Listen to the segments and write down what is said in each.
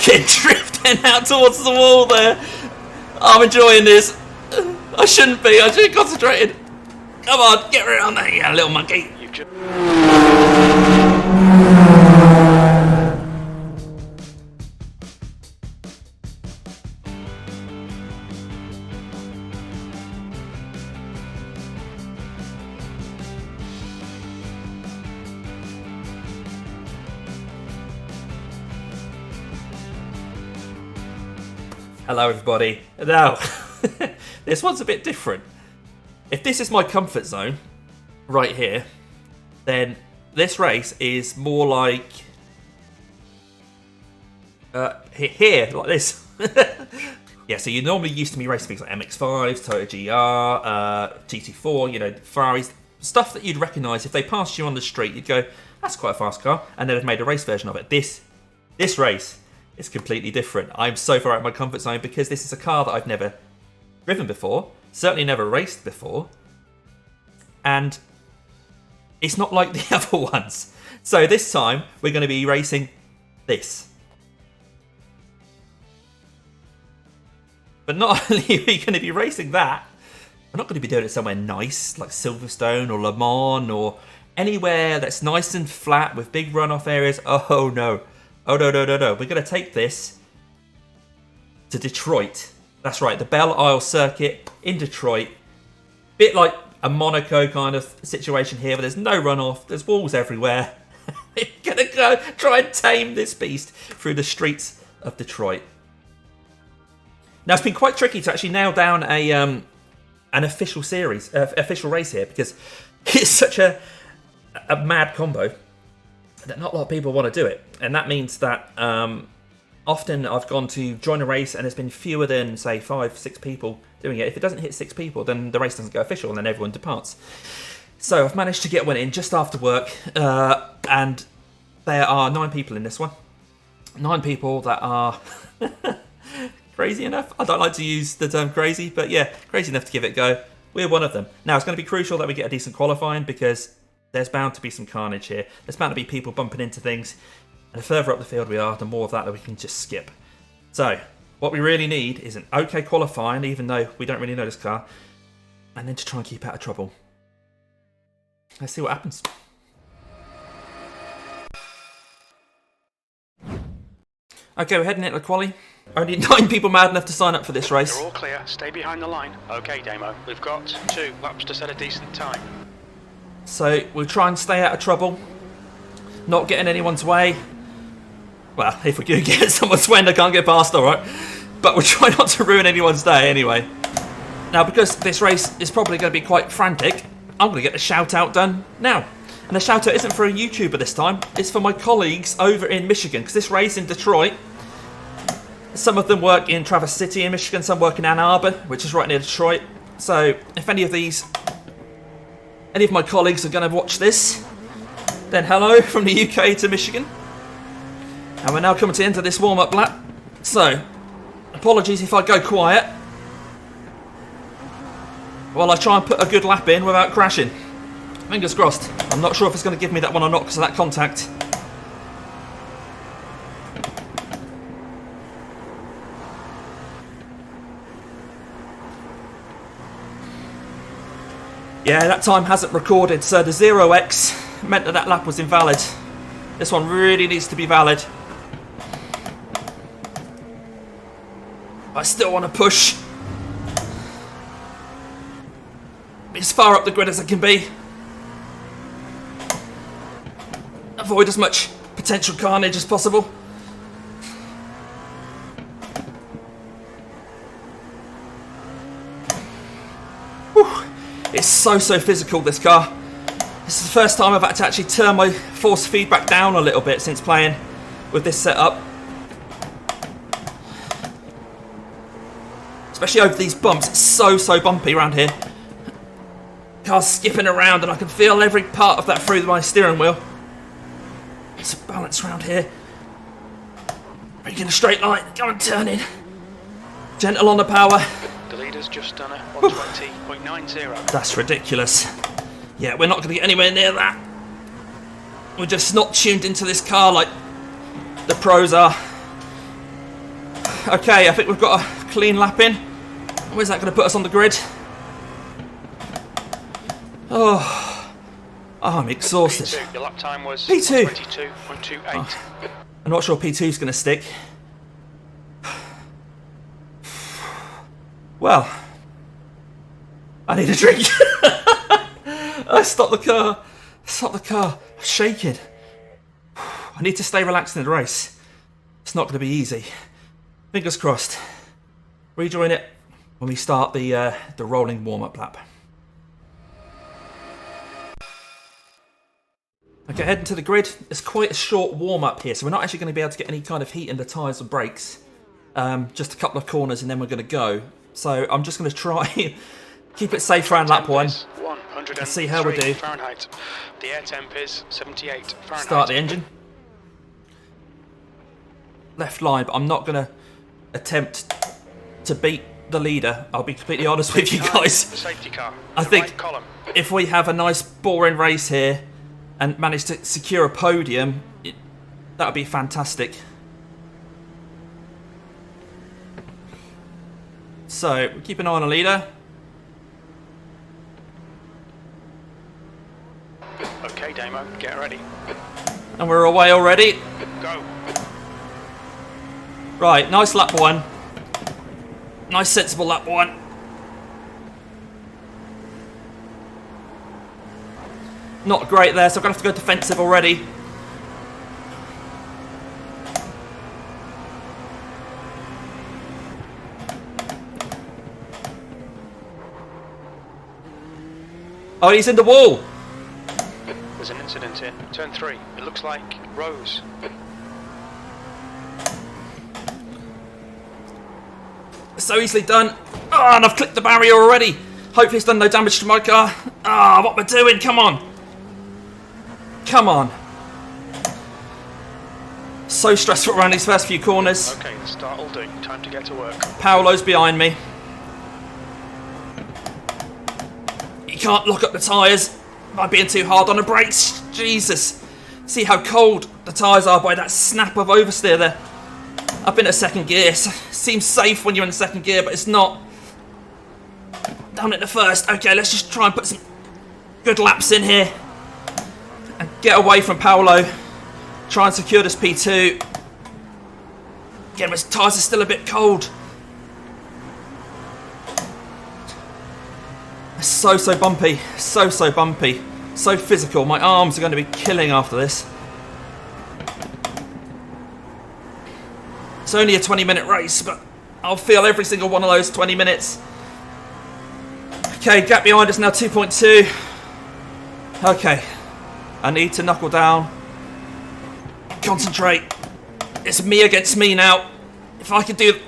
get drifting out towards the wall there. I'm enjoying this. I shouldn't be. I should be concentrated. Come on, get around there, you little monkey. Hello everybody. Now, this one's a bit different. If this is my comfort zone, right here, then this race is more like here, like this. Yeah, so you're normally used to me racing things like MX-5s, Toyota GR, GT4, you know, Ferraris, stuff that you'd recognise if they passed you on the street, you'd go, that's quite a fast car, and then they've made a race version of it. This race is completely different. I'm so far out of my comfort zone because this is a car that I've never driven before, certainly never raced before, and it's not like the other ones. So this time we're going to be racing this. But not only are we going to be racing that, we're not going to be doing it somewhere nice like Silverstone or Le Mans or anywhere that's nice and flat with big runoff areas. Oh no. Oh, no. We're going to take this to Detroit. That's right, the Belle Isle circuit in Detroit. Bit like a Monaco kind of situation here, but there's no runoff. There's walls everywhere. We're going to go try and tame this beast through the streets of Detroit. Now, it's been quite tricky to actually nail down an official series, official race here, because it's such a mad combo that not a lot of people want to do it. And that means that often I've gone to join a race and there's been fewer than, say, 5-6 people doing it. If it doesn't hit 6 people, then the race doesn't go official and then everyone departs. So I've managed to get one in just after work, and there are 9 people in this one. 9 people that are crazy enough. I don't like to use the term crazy, but yeah, crazy enough to give it a go. We're one of them. Now, it's going to be crucial that we get a decent qualifying because there's bound to be some carnage here. There's bound to be people bumping into things. And the further up the field we are, the more of that we can just skip. So, what we really need is an okay qualifying, even though we don't really know this car. And then to try and keep out of trouble. Let's see what happens. Okay, we're heading into the quali. Only 9 people mad enough to sign up for this race. They're all clear. Stay behind the line. Okay, Damo. We've got 2 laps to set a decent time. So we'll try and stay out of trouble, not get in anyone's way. Well, if we do get someone's way, they can't get past, alright. But we'll try not to ruin anyone's day anyway. Now, because this race is probably going to be quite frantic, I'm going to get the shout out done now. And the shout out isn't for a YouTuber this time, it's for my colleagues over in Michigan, because this race in Detroit, some of them work in Traverse City in Michigan, some work in Ann Arbor, which is right near Detroit. So if any of my colleagues are going to watch this, then hello from the UK to Michigan. And we're now coming to the end of this warm-up lap. So, apologies if I go quiet while I try and put a good lap in without crashing. Fingers crossed. I'm not sure if it's going to give me that one or not because of that contact. Yeah, that time hasn't recorded, so the 0x meant that lap was invalid. This one really needs to be valid. I still want to push as far up the grid as I can be. Avoid as much potential carnage as possible. Whew. It's so physical, this car. This is the first time I've had to actually turn my force feedback down a little bit since playing with this setup. Especially over these bumps, it's so bumpy around here. Car's skipping around and I can feel every part of that through my steering wheel. It's a balance around here. Bring in a straight line, go and turn in. Gentle on the power. The leader's just done a 120.90. That's ridiculous. Yeah, we're not going to get anywhere near that. We're just not tuned into this car like the pros are. Okay, I think we've got a clean lap in. Where's that going to put us on the grid? Oh, I'm exhausted. P2, your lap time was P2. 22.28. Oh, I'm not sure P2 is going to stick. Well, I need a drink. I stopped the car. Stop the car. I'm shaking. I need to stay relaxed in the race. It's not going to be easy. Fingers crossed. Rejoin it when we start the rolling warm-up lap. Okay, heading to the grid. It's quite a short warm-up here, so we're not actually going to be able to get any kind of heat in the tyres or brakes. Just a couple of corners and then we're going to go. So I'm just going to try keep it safe around lap 1. Let's see how we do. Fahrenheit. The air temp is 78 Fahrenheit. Start the engine. Left line, but I'm not going to attempt to beat the leader. I'll be completely honest with you guys. Safety car. I think if we have a nice boring race here and manage to secure a podium, that would be fantastic. So, keep an eye on the leader. Okay, Damo, get ready. And we're away already. Go. Right, nice lap 1. Nice sensible lap 1. Not great there, so I'm going to have to go defensive already. Oh, he's in the wall. There's an incident here. Turn 3. It looks like Rose. So easily done. Oh, and I've clipped the barrier already. Hopefully it's done no damage to my car. Ah, what we're doing, come on. Come on. So stressful around these first few corners. Okay, the start will do. Time to get to work. Paolo's behind me. You can't lock up the tyres by being too hard on the brakes. Jesus. See how cold the tyres are by that snap of oversteer there. Up in a second gear. Seems safe when you're in second gear, but it's not. Down at the first. Okay, let's just try and put some good laps in here. And get away from Paolo. Try and secure this P2. Again, my tyres are still a bit cold. It's so bumpy. So bumpy. So physical. My arms are going to be killing after this. It's only a 20-minute race, but I'll feel every single one of those 20 minutes. Okay, gap behind us now 2.2. Okay, I need to knuckle down. Concentrate. It's me against me now. If I could do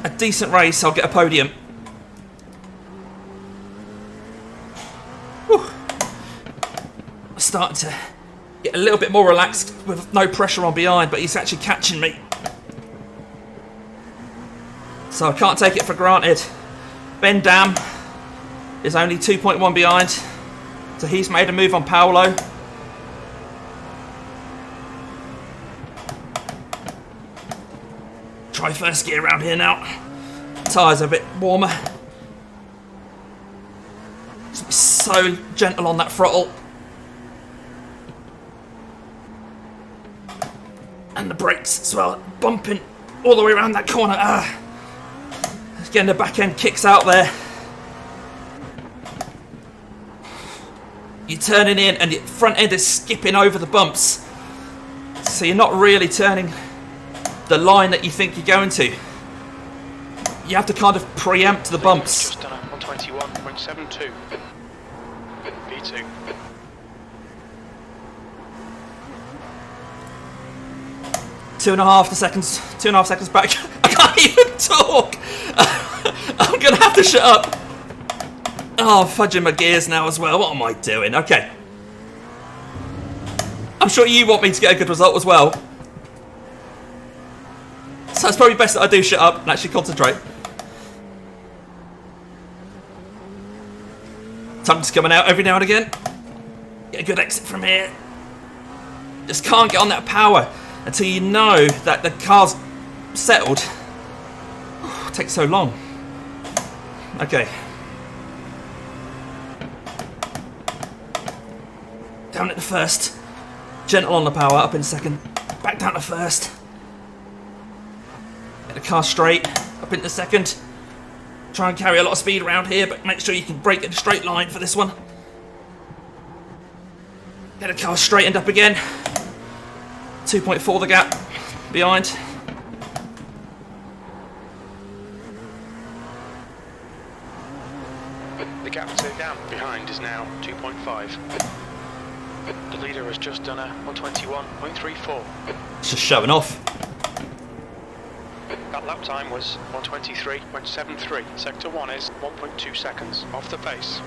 a decent race, I'll get a podium. Whew. I'm starting to get a little bit more relaxed with no pressure on behind, but he's actually catching me. So I can't take it for granted. Ben Dam is only 2.1 behind. So he's made a move on Paolo. Try first gear around here now. Tyres are a bit warmer. Just be so gentle on that throttle. And the brakes as well, bumping all the way around that corner. Again, the back end kicks out there. You're turning in and your front end is skipping over the bumps. So you're not really turning the line that you think you're going to. You have to kind of preempt the bumps. Just done 121.72. P2. Two and a half seconds back. I can't even talk. I'm gonna have to shut up. Oh, I'm fudging my gears now as well. What am I doing? Okay. I'm sure you want me to get a good result as well. So it's probably best that I do shut up and actually concentrate. Tongue's coming out every now and again. Get a good exit from here. Just can't get on that power until you know that the car's settled. It takes so long. Okay. Down at the first. Gentle on the power, up in second. Back down to first. Get the car straight, up into second. Try and carry a lot of speed around here, but make sure you can brake in a straight line for this one. Get the car straightened up again. 2.4 the gap behind. The gap down behind is now 2.5. The leader has just done a 121.34. It's just showing off. That lap time was 123.73. Sector 1 is 1.2 seconds off the pace.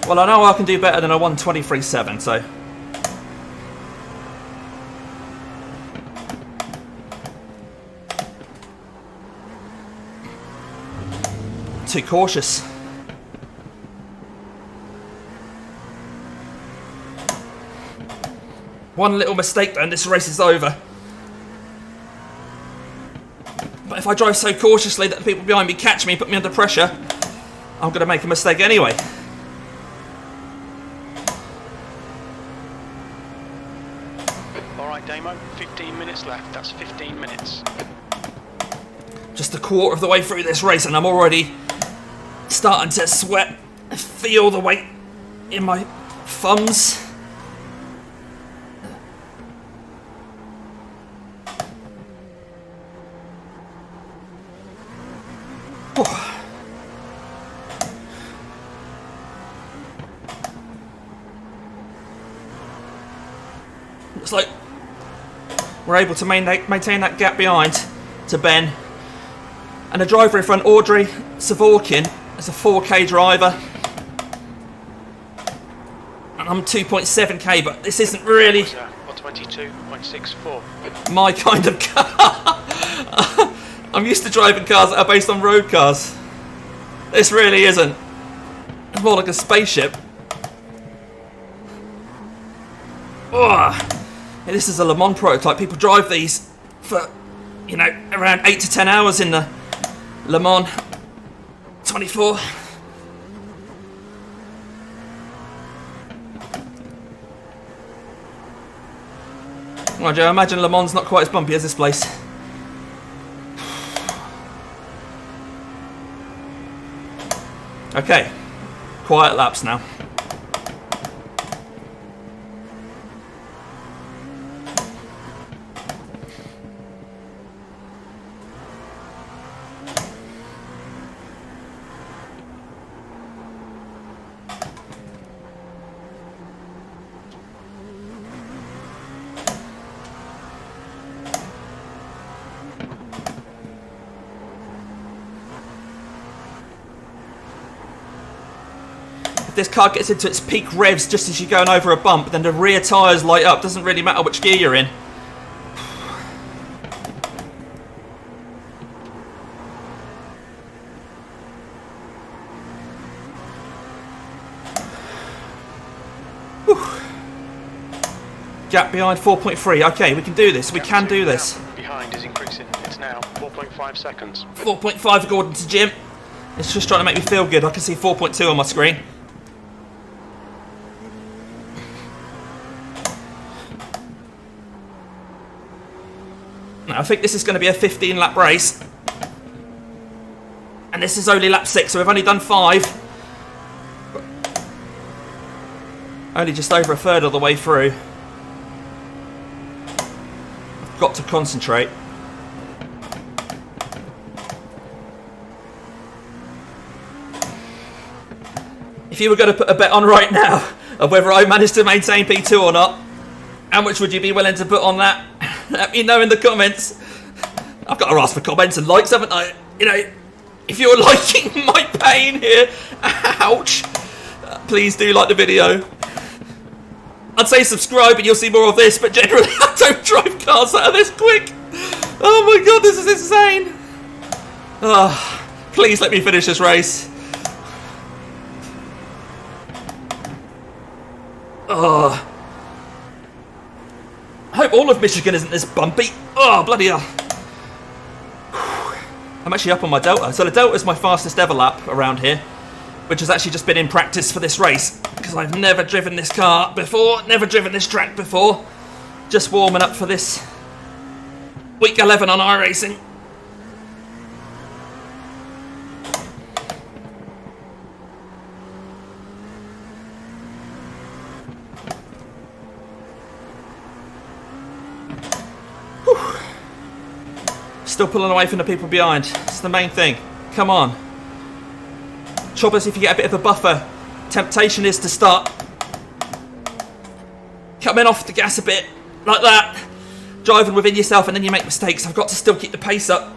Well, I know I can do better than a 123.7, so... Too cautious. One little mistake and this race is over. But if I drive so cautiously that the people behind me catch me, put me under pressure, I'm going to make a mistake anyway. Alright Damo, 15 minutes left, that's 15 minutes. Just a quarter of the way through this race and I'm already starting to sweat. I feel the weight in my thumbs. Looks like we're able to maintain that gap behind to Ben. And the driver in front, Audrey Savorkin, is a 4K driver. And I'm 2.7K, but this isn't really 22.64. my kind of car. I'm used to driving cars that are based on road cars. This really isn't. It's more like a spaceship. Ugh. This is a Le Mans prototype. People drive these for, you know, around 8 to 10 hours in the Le Mans 24. Well, Joe, I imagine Le Mans not quite as bumpy as this place. Okay, quiet laps now. This car gets into its peak revs just as you're going over a bump, then the rear tyres light up. Doesn't really matter which gear you're in. Whew. Gap behind 4.3. Okay, we can do this. We can do this. Behind is increasing. It's now 4.5 seconds. 4.5 according to Jim. It's just trying to make me feel good. I can see 4.2 on my screen. I think this is going to be a 15 lap race. And this is only lap 6, so we've only done 5. Only just over a third of the way through. I've got to concentrate. If you were going to put a bet on right now of whether I managed to maintain P2 or not, how much would you be willing to put on that? Let me know in the comments. I've got to ask for comments and likes, haven't I? You know, if you're liking my pain here, ouch, please do like the video. I'd say subscribe and you'll see more of this, but generally I don't drive cars that are this quick. Oh my god, this is insane. Oh, please let me finish this race. Oh. I hope all of Michigan isn't this bumpy. Oh, bloody hell. I'm actually up on my Delta. So the Delta is my fastest ever lap around here, which has actually just been in practice for this race, because I've never driven this car before, never driven this track before. Just warming up for this week 11 on iRacing. Still pulling away from the people behind. It's the main thing. Come on. Choppers, if you get a bit of a buffer, temptation is to start coming off the gas a bit, like that. Driving within yourself, and then you make mistakes. I've got to still keep the pace up.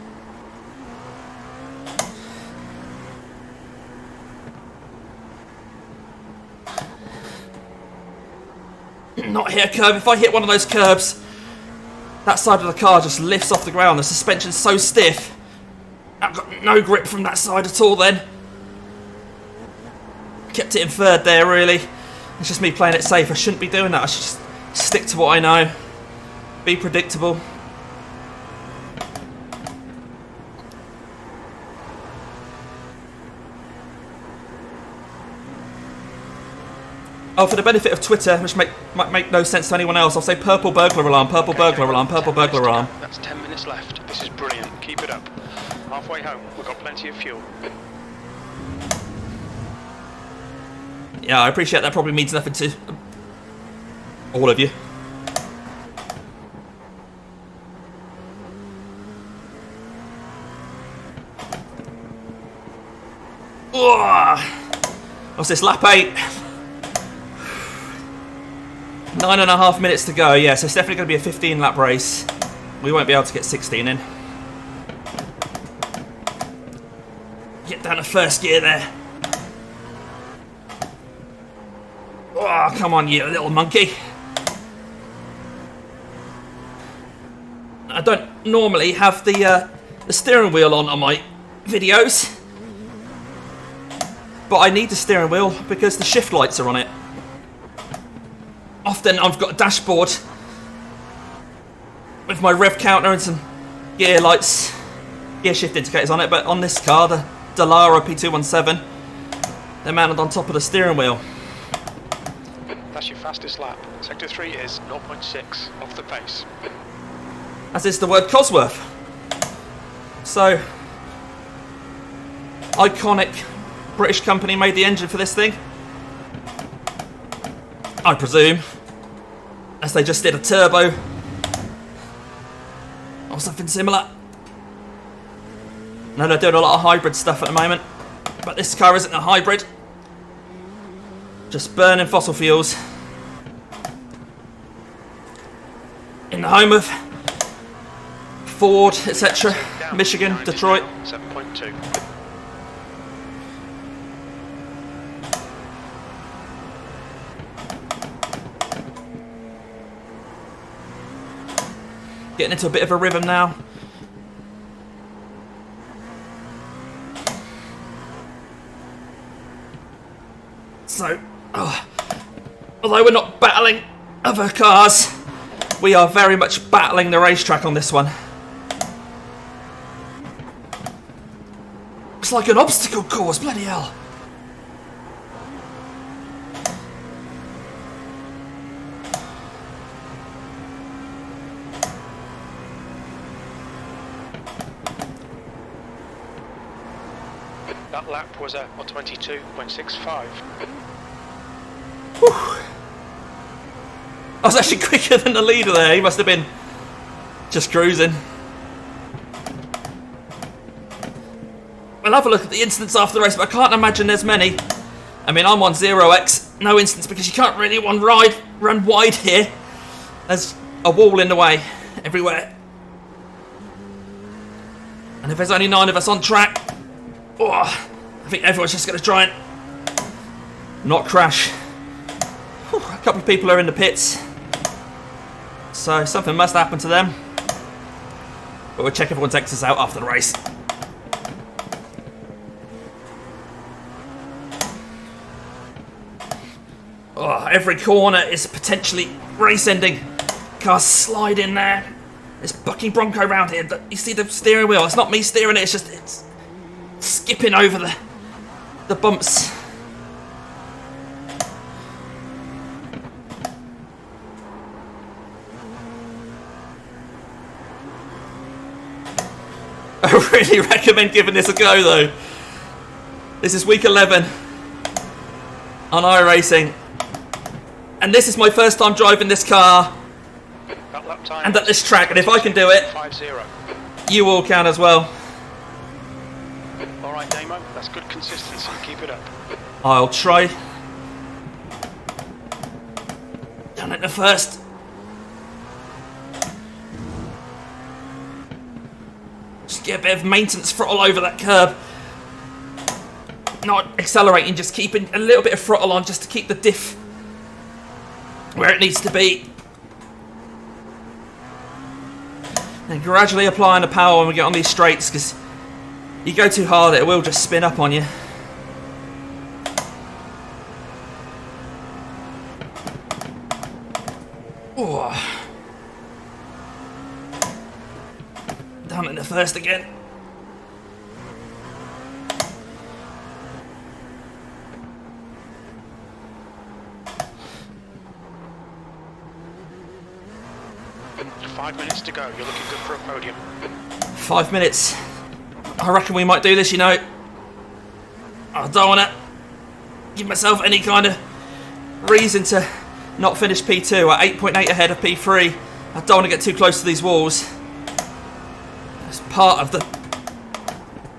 Not hit a curb. If I hit one of those curbs, that side of the car just lifts off the ground. The suspension's so stiff. I've got no grip from that side at all then. Kept it in third there, really. It's just me playing it safe. I shouldn't be doing that. I should just stick to what I know. Be predictable. Oh, for the benefit of Twitter, which might make no sense to anyone else, I'll say purple burglar alarm, purple burglar alarm, purple burglar alarm. That's 10 minutes left. This is brilliant. Keep it up. Halfway home, we've got plenty of fuel. Yeah, I appreciate that probably means nothing to all of you. What's this, lap 8? 9.5 minutes to go. Yeah, so it's definitely going to be a 15 lap race. We won't be able to get 16 in. Get down to first gear there. Oh, come on, you little monkey. I don't normally have the steering wheel on my videos, but I need the steering wheel because the shift lights are on it. Often I've got a dashboard with my rev counter and some gear lights, gear shift indicators on it, but on this car, the Dallara P217, they're mounted on top of the steering wheel. That's your fastest lap. Sector 3 is 0.6 off the pace. As is the word Cosworth. So, iconic British company made the engine for this thing, I presume, as they just did a turbo or something similar. No, they're doing a lot of hybrid stuff at the moment, but this car isn't a hybrid, just burning fossil fuels in the home of Ford, etc. Michigan, Detroit. 7.2. Getting into a bit of a rhythm now. So, although we're not battling other cars, we are very much battling the racetrack on this one. It's like an obstacle course, bloody hell. That lap was a 22.65. I was actually quicker than the leader there. He must have been just cruising. We'll have a look at the incidents after the race, but I can't imagine there's many. I mean, I'm on 0x, no incidents, because you can't really run wide here. There's a wall in the way everywhere. And if there's only 9 of us on track, I think everyone's just going to try and not crash. A couple of people are in the pits, so something must happen to them. But we'll check everyone's exits out after the race. Every corner is potentially race ending. Cars slide in there. This bucking Bronco round here. You see the steering wheel? It's not me steering it. It's skipping over the bumps. I really recommend giving this a go though. This is week 11 on iRacing. And this is my first time driving this car and at this track. And if I can do it, 5-0. you all can as well. Alright, Damo, that's good consistency. Keep it up. I'll try. Done it the first. Just get a bit of maintenance throttle over that curb. Not accelerating, just keeping a little bit of throttle on just to keep the diff where it needs to be. And gradually applying the power when we get on these straights, because you go too hard, it will just spin up on you. Oh. Down in the first again. Five minutes to go. You're looking good for a podium. 5 minutes. I reckon we might do this, you know. I don't want to give myself any kind of reason to not finish P2 at 8.8 ahead of P3. I don't want to get too close to these walls. It's part of the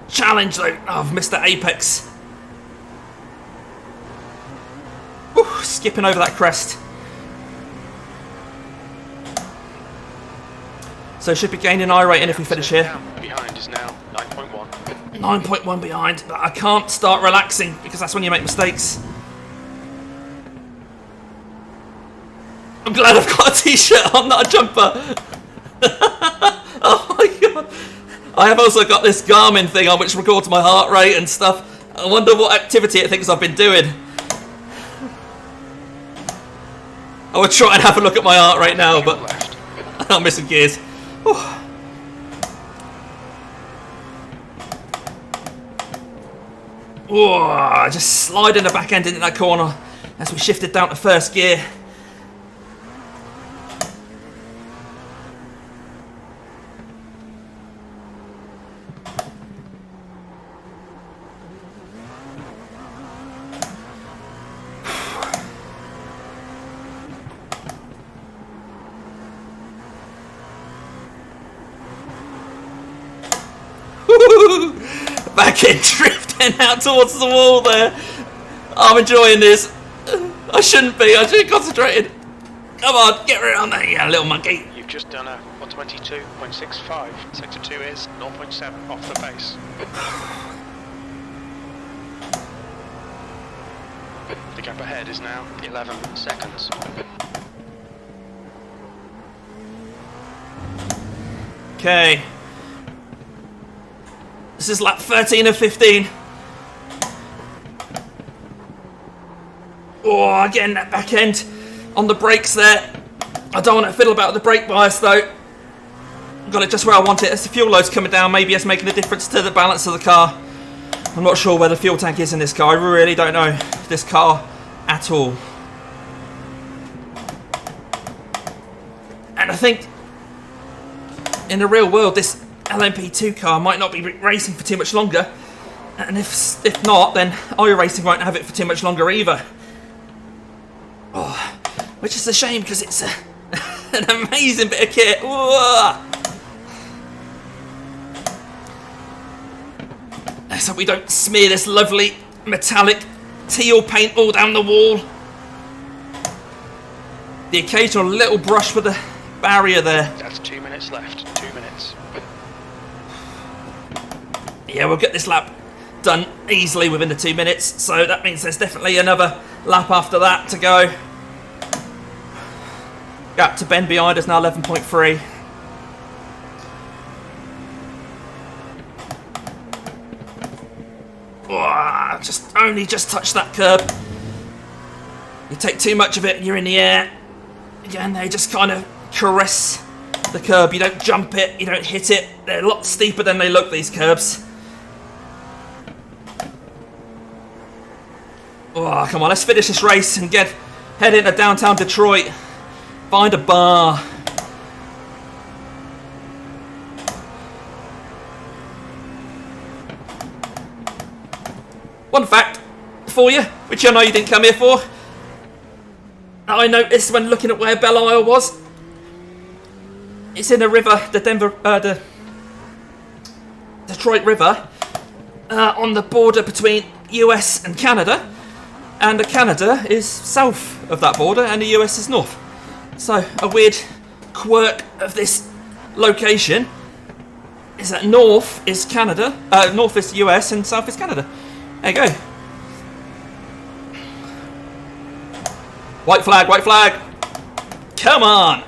challenge, though. Oh, I've missed that apex. Whew, skipping over that crest. So should be gaining I rating if we finish here. Behind is now 9.1. 9.1 behind, but I can't start relaxing because that's when you make mistakes. I'm glad I've got a t-shirt on, not a jumper. Oh my god. I have also got this Garmin thing on which records my heart rate and stuff. I wonder what activity it thinks I've been doing. I would try and have a look at my heart rate now, but I'm missing gears. Whew. Whoa, just sliding the back end into that corner as we shifted down to first gear. Back end drifting out towards the wall there. I'm enjoying this. I shouldn't be. I should have concentrated. Come on, get around there, you little monkey. You've just done a 122.65. Sector 2 is 0.7 off the pace. The gap ahead is now 11 seconds. Okay. This is lap 13 of 15. Oh, again, that back end on the brakes there. I don't want to fiddle about the brake bias though. Got it just where I want it. As the fuel load's coming down, maybe it's making a difference to the balance of the car. I'm not sure where the fuel tank is in this car. I really don't know this car at all. And I think in the real world, this LMP2 car might not be racing for too much longer, and if not, then iRacing won't have it for too much longer either. Oh, which is a shame because it's an amazing bit of kit. Whoa. So we don't smear this lovely metallic teal paint all down the wall. The occasional little brush with the barrier there. That's 2 minutes left. 2 minutes. Yeah, we'll get this lap done easily within the 2 minutes, so that means there's definitely another lap after that to go. Gap to Ben behind is now 11.3. Oh, just touch that curb. You take too much of it and you're in the air. Again, they just kind of caress the curb. You don't jump it, you don't hit it. They're a lot steeper than they look, these curbs. Oh, come on, let's finish this race and head into downtown Detroit. Find a bar. One fact for you, which I know you didn't come here for. I noticed when looking at where Belle Isle was. It's in a river, the Detroit River, on the border between US and Canada. And Canada is south of that border and the US is north. So a weird quirk of this location is that north is Canada, north is US and south is Canada. There you go. White flag, white flag. Come on.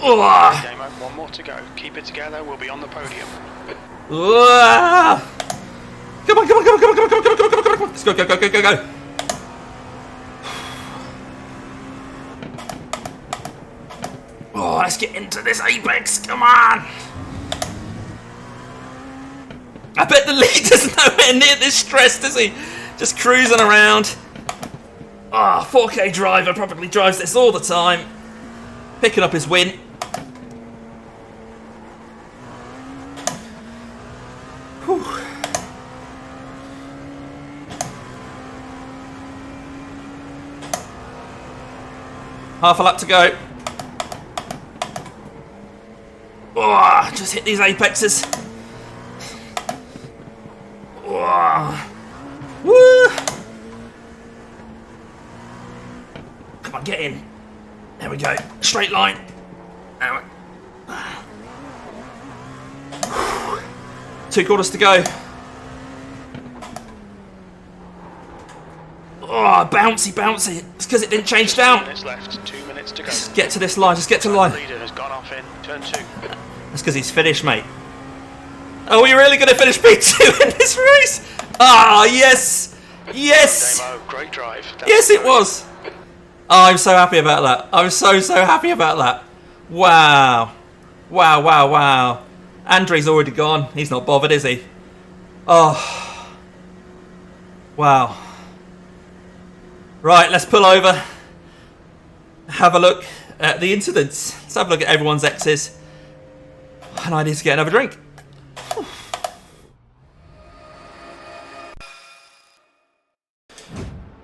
Demo, one more to go. Keep it together, we'll be on the podium. Come on, come on, come on, come on, come on, come on, come on, come on, come on. Let's go, go, go, go, go, go. Oh, let's get into this apex. Come on. I bet the leader's nowhere near this stressed, is he? Just cruising around. Ah, 4K driver probably drives this all the time. Picking up his win. Whew. Half a lap to go. Oh, just hit these apexes. Oh. Woo. Come on, get in. There we go. Straight line. There we... 2 quarters to go. Oh, bouncy, bouncy. It's because it didn't change down. 2 minutes left. 2 minutes to go. Just get to this line. Just get to the line. The leader has gone off in turn 2. That's because he's finished, mate. Are we really going to finish P2 in this race? Ah, yes. Yes. Demo, great drive. Yes, it was. Oh, I'm so happy about that. I'm so happy about that. Wow. Wow, wow, wow. Andre's already gone. He's not bothered, is he? Oh. Wow. Right, let's pull over. Have a look at the incidents. Let's have a look at everyone's X's. And I need to get another drink.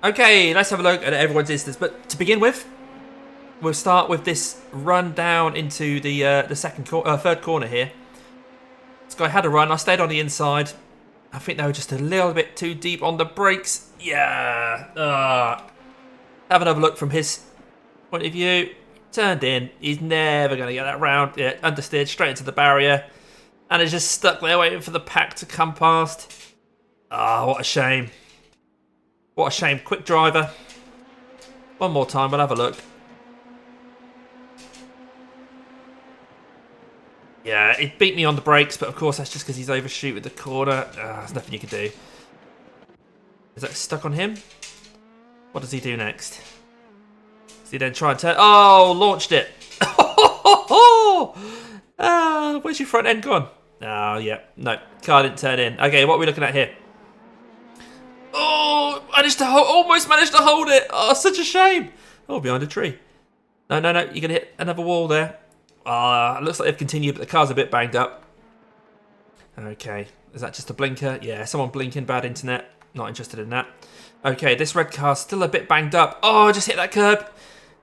Okay, let's have a look at everyone's instance. But to begin with, we'll start with this run down into the third corner here. This guy had a run. I stayed on the inside. I think they were just a little bit too deep on the brakes. Yeah. Have another look from his point of view. Turned in. He's never going to get that round. Yeah, understeered straight into the barrier. And is just stuck there waiting for the pack to come past. Ah, what a shame. What a shame. Quick driver. One more time, we'll have a look. Yeah, it beat me on the brakes, but of course that's just because he's overshoot with the corner. There's nothing you can do. Is that stuck on him? What does he do next? Does he then try and turn? Oh, launched it. Where's your front end gone? Oh, yeah. No, car didn't turn in. Okay, what are we looking at here? Oh, almost managed to hold it. Oh, such a shame. Oh, behind a tree. No. You're going to hit another wall there. It looks like they've continued, but the car's a bit banged up. Okay. Is that just a blinker? Yeah, someone blinking, bad internet. Not interested in that. Okay, this red car's still a bit banged up. Oh, I just hit that curb.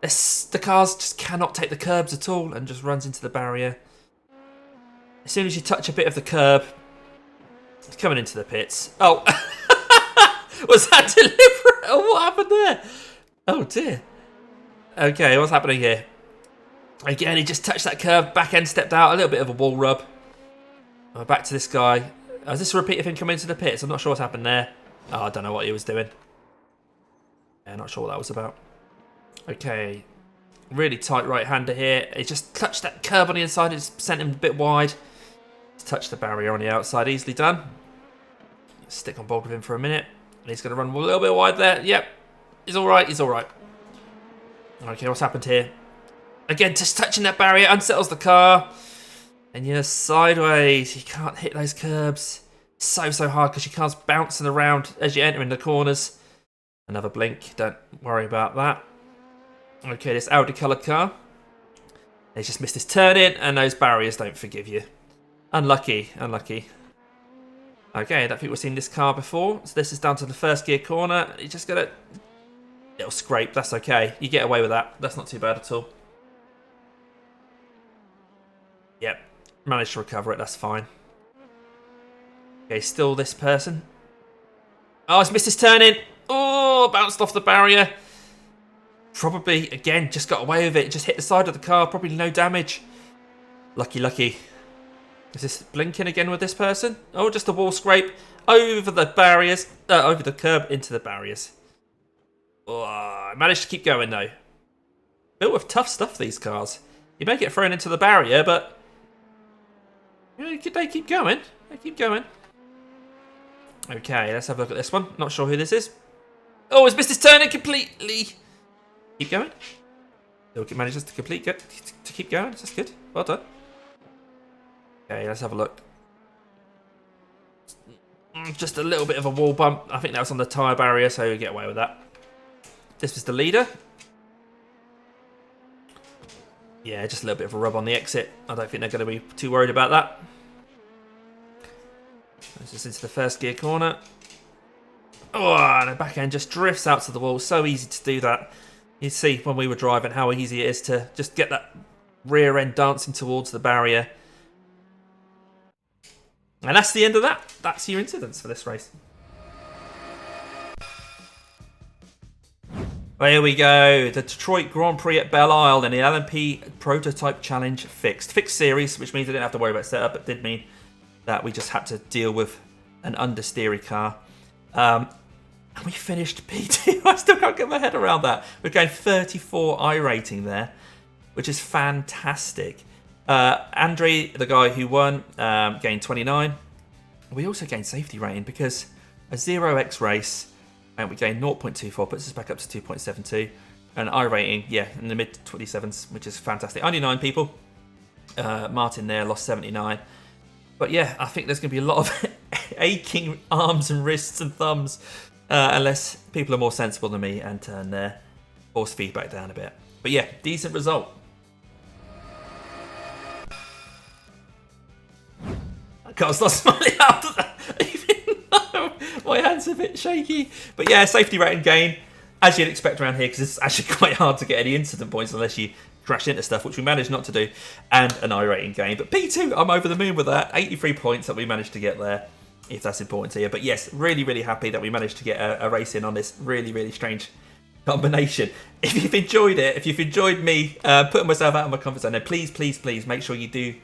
The cars just cannot take the curbs at all and just runs into the barrier. As soon as you touch a bit of the curb, it's coming into the pits. Oh, was that deliberate? Oh, what happened there? Oh, dear. Okay, what's happening here? Again, he just touched that curb, back end stepped out, a little bit of a wall rub. Back to this guy. Is this a repeat of him coming into the pits? I'm not sure what's happened there. Oh, I don't know what he was doing. Yeah, not sure what that was about. Okay. Really tight right-hander here. He just touched that curb on the inside. It just sent him a bit wide. Just touched the barrier on the outside. Easily done. Stick on board with him for a minute. And he's going to run a little bit wide there. Yep. He's all right. He's all right. Okay, what's happened here? Again, just touching that barrier unsettles the car. And you're sideways. You can't hit those curbs. So hard because your car's bouncing around as you enter in the corners. Another blink. Don't worry about that. Okay, this Audi coloured car. They just missed his turn in, and those barriers don't forgive you. Unlucky. Okay, I don't think we've seen this car before. So this is down to the first gear corner. You just got a little scrape. That's okay. You get away with that. That's not too bad at all. Yep. Managed to recover it. That's fine. Okay, still this person. Oh, he's missed his turn in. Oh, bounced off the barrier. Probably, again, just got away with it. Just hit the side of the car. Probably no damage. Lucky. Is this blinking again with this person? Oh, just a wall scrape over the barriers. Over the curb into the barriers. Oh, I managed to keep going, though. Built with tough stuff, these cars. You may get thrown into the barrier, but they keep going. They keep going. Okay, let's have a look at this one. Not sure who this is. Oh, he's missed his turn in completely. Keep going. Still manages to keep going. That's good. Well done. Okay, let's have a look. Just a little bit of a wall bump. I think that was on the tyre barrier, so we get away with that. This was the leader. Yeah, just a little bit of a rub on the exit. I don't think they're going to be too worried about that. This is into the first gear corner. Oh, and the back end just drifts out to the wall. So easy to do that. You see when we were driving how easy it is to just get that rear end dancing towards the barrier. And that's the end of that. That's your incidents for this race. Well, here we go. The Detroit Grand Prix at Belle Isle and the LMP Prototype Challenge fixed. Fixed series, which means I didn't have to worry about setup. It did mean that we just had to deal with an understeery car. And we finished P2. I still can't get my head around that. We're going 34 iRating there, which is fantastic. Andre, the guy who won, gained 29. We also gained safety rating because a 0x race, and we gained 0.24, puts us back up to 2.72. And iRating, yeah, in the mid-27s, which is fantastic. Only 9 people. Martin there lost 79. But yeah, I think there's going to be a lot of aching arms and wrists and thumbs unless people are more sensible than me and turn their force feedback down a bit. But yeah, decent result. I can't stop smiling after that, even though my hand's a bit shaky. But yeah, safety rating gain, as you'd expect around here, because it's actually quite hard to get any incident points unless you crash into stuff, which we managed not to do, and an iRating gain. But P2, I'm over the moon with that. 83 points that we managed to get there, if that's important to you. But yes, really happy that we managed to get a race in on this really strange combination. If you've enjoyed it, if you've enjoyed me putting myself out of my comfort zone, then please make sure you do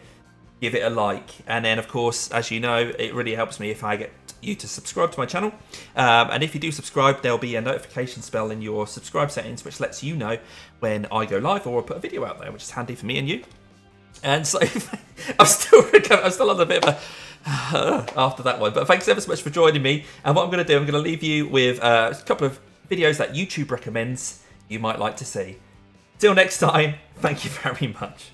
give it a like. And then, of course, as you know, it really helps me if I get you to subscribe to my channel. And if you do subscribe, there'll be a notification spell in your subscribe settings, which lets you know when I go live or put a video out there, which is handy for me and you. And so I'm still on a bit of a after that one. But thanks ever so much for joining me. And what I'm going to do, I'm going to leave you with a couple of videos that YouTube recommends you might like to see. Till next time, thank you very much.